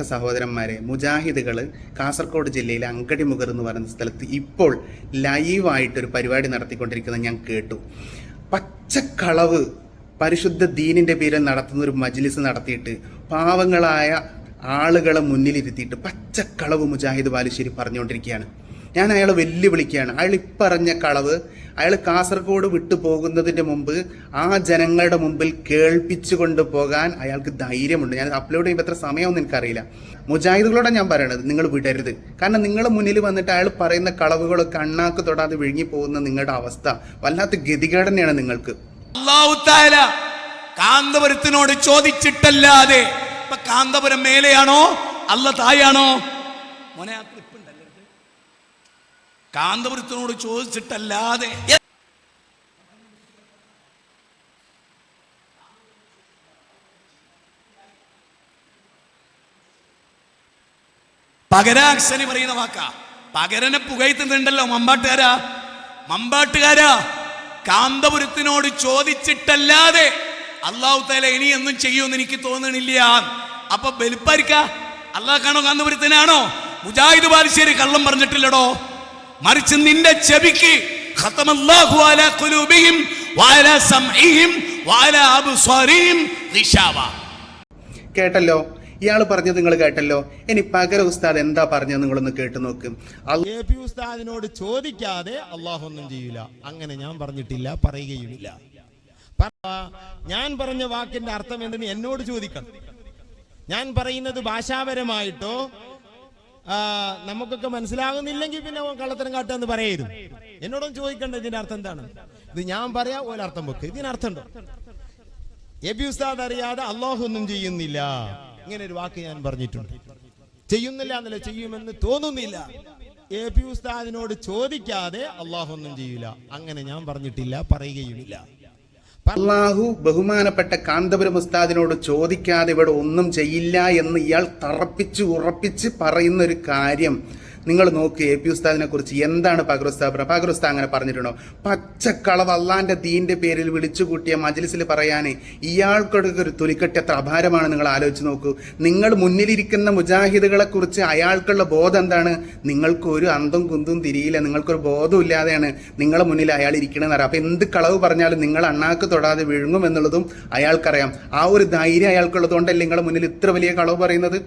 സഹോദരന്മാരെ, മുജാഹിദുകൾ കാസർഗോഡ് ജില്ലയിലെ അങ്കടിമുഖർ എന്ന് പറയുന്ന സ്ഥലത്ത് ഇപ്പോൾ ലൈവായിട്ടൊരു പരിപാടി നടത്തിക്കൊണ്ടിരിക്കുന്നത് ഞാൻ കേട്ടു. പച്ചക്കളവ് പരിശുദ്ധ ദീനിൻ്റെ പേരിൽ നടത്തുന്ന ഒരു മജ്ലിസ് നടത്തിയിട്ട് പാവങ്ങളായ ആളുകളെ മുന്നിലിരുത്തിയിട്ട് പച്ചക്കളവ് മുജാഹിദ് ബാലുശ്ശേരി പറഞ്ഞുകൊണ്ടിരിക്കുകയാണ്. ഞാൻ അയാളെ വെല്ലുവിളിക്കുകയാണ്. അയാൾ ഇപ്പറഞ്ഞ കളവ് അയാൾ കാസർഗോഡ് വിട്ടു പോകുന്നതിൻ്റെ മുമ്പ് ആ ജനങ്ങളുടെ മുമ്പിൽ കേൾപ്പിച്ചു കൊണ്ടുപോകാൻ അയാൾക്ക് ധൈര്യമുണ്ട്. ഞാൻ അപ്ലോഡ് ചെയ്യുമ്പോൾ എത്ര സമയമൊന്നും എനിക്കറിയില്ല. മുജാഹിദുകളോടെ ഞാൻ പറയണത്, നിങ്ങൾ വിടരുത്. കാരണം നിങ്ങളുടെ മുന്നിൽ വന്നിട്ട് അയാൾ പറയുന്ന കളവുകളൊക്കെ അണ്ണാക്ക് തൊടാതെ വിഴുങ്ങി പോകുന്ന നിങ്ങളുടെ അവസ്ഥ വല്ലാത്ത ഗതികേട് തന്നെയാണ് നിങ്ങൾക്ക്. അല്ലാഹു തആല കാന്തപുരത്തിനോട് ചോദിച്ചിട്ടല്ലാതെ, കാന്തപുരം മേലെയാണോ അല്ല തായാണോ? മോനെ ആ ക്ലിപ്പ് ഉണ്ടല്ലോ, കാന്തപുരത്തിനോട് ചോദിച്ചിട്ടല്ലാതെ പകരാക്ഷനി പറയുന്ന വാക്കാ. പകരനെ പുകയത്തുന്നുണ്ടല്ലോ മമ്പാട്ടുകാരാ. കാന്തപുരത്തിനോട് ചോദിച്ചിട്ടല്ലാതെ അല്ലാഹു തആല ഇനിയൊന്നും ചെയ്യുമെന്ന് എനിക്ക് തോന്നണില്ല. അപ്പൊ ബലിപ്പാരിക്ക അള്ളാഹ്ക്കാണോ കാന്തപുരത്തിനാണോ? മുജാഹിദ് ബാലുശ്ശേരി കള്ളം പറഞ്ഞിട്ടില്ലടോ. മറിച്ച് നിന്റെ ചെവിക്ക് ഖതമല്ലാഹു അലാ ഖുലൂബിഹിം വഅലാ സംഇഹിം വഅലാ അബ്സാരിഹിം ഗിശാവ. കേട്ടല്ലോ, ഇയാൾ പറഞ്ഞത് നിങ്ങൾ കേട്ടല്ലോ. ഇനി പകര ഉസ്താദ് എന്താ പറഞ്ഞത് നിങ്ങളൊന്ന് കേട്ടു നോക്കും. ഉസ്താദിനോട് ചോദിക്കാതെ അള്ളാഹു ഒന്നും ചെയ്യൂല. അങ്ങനെ ഞാൻ പറഞ്ഞിട്ടില്ല, പറയുകയുമില്ല. ഞാൻ പറഞ്ഞ വാക്കിന്റെ അർത്ഥം എന്തെന്ന് എന്നോട് ചോദിക്കണം. ഞാൻ പറയുന്നത് ഭാഷാപരമായിട്ടോ നമുക്കൊക്കെ മനസ്സിലാകുന്നില്ലെങ്കിൽ പിന്നെ കള്ളത്തരം കാട്ടാന്ന് പറയരുത്. എന്നോടൊന്നും ചോദിക്കണ്ട ഇതിന്റെ അർത്ഥം എന്താണ്. ഇത് ഞാൻ പറയാ ഒരർത്ഥം വെക്ക്. ഇതിനർത്ഥം ഉണ്ടോ? ഉസ്താദ് അറിയാതെ അള്ളാഹു ഒന്നും ചെയ്യുന്നില്ല, ഇങ്ങനെ ഒരു വാക്ക് ഞാൻ പറഞ്ഞിട്ടുണ്ട്. ചെയ്യുന്നില്ല എന്നല്ല, ചെയ്യുമെന്ന് തോന്നുന്നില്ല. ഉസ്താദിനോട് ചോദിക്കാതെ അള്ളാഹു ഒന്നും ചെയ്യൂല. അങ്ങനെ ഞാൻ പറഞ്ഞിട്ടില്ല, പറയുകയുമില്ല. അള്ളാഹു ബഹുമാനപ്പെട്ട കാന്തപുരം ഉസ്താദിനോട് ചോദിക്കാതെ ഇവിടെ ഒന്നും ചെയ്യില്ല എന്ന് ഇയാൾ ഉറപ്പിച്ച് പറയുന്ന ഒരു കാര്യം നിങ്ങൾ നോക്ക്. ഉസ്താദിനെ കുറിച്ച് എന്താണ് പകരുസ്താദ് അങ്ങനെ പറഞ്ഞിട്ടുണ്ടോ? പച്ചക്കളവ് അള്ളാന്റെ ദീന്റെ പേരിൽ വിളിച്ചു കൂട്ടിയ മജ്ലിസിൽ പറയാൻ ഇയാൾക്കൊക്കെ ഒരു തൊലിക്കെട്ടി എത്ര അപാരമാണ്. നിങ്ങൾ ആലോചിച്ച് നോക്കൂ. നിങ്ങൾ മുന്നിലിരിക്കുന്ന മുജാഹിദുകളെ കുറിച്ച് അയാൾക്കുള്ള ബോധം എന്താണ്? നിങ്ങൾക്ക് ഒരു അന്തം കുന്തും തിരിയില്ല. നിങ്ങൾക്കൊരു ബോധം ഇല്ലാതെയാണ് നിങ്ങളെ മുന്നിൽ അയാൾ ഇരിക്കണമെന്ന് അറിയാം. അപ്പൊ എന്ത് കളവ് പറഞ്ഞാലും നിങ്ങൾ അണ്ണാക്ക് തൊടാതെ വിഴുങ്ങും എന്നുള്ളതും അയാൾക്കറിയാം. ആ ഒരു ധൈര്യം അയാൾക്കുള്ളത് കൊണ്ടല്ലേ നിങ്ങളെ മുന്നിൽ ഇത്ര വലിയ കളവ് പറയുന്നത്.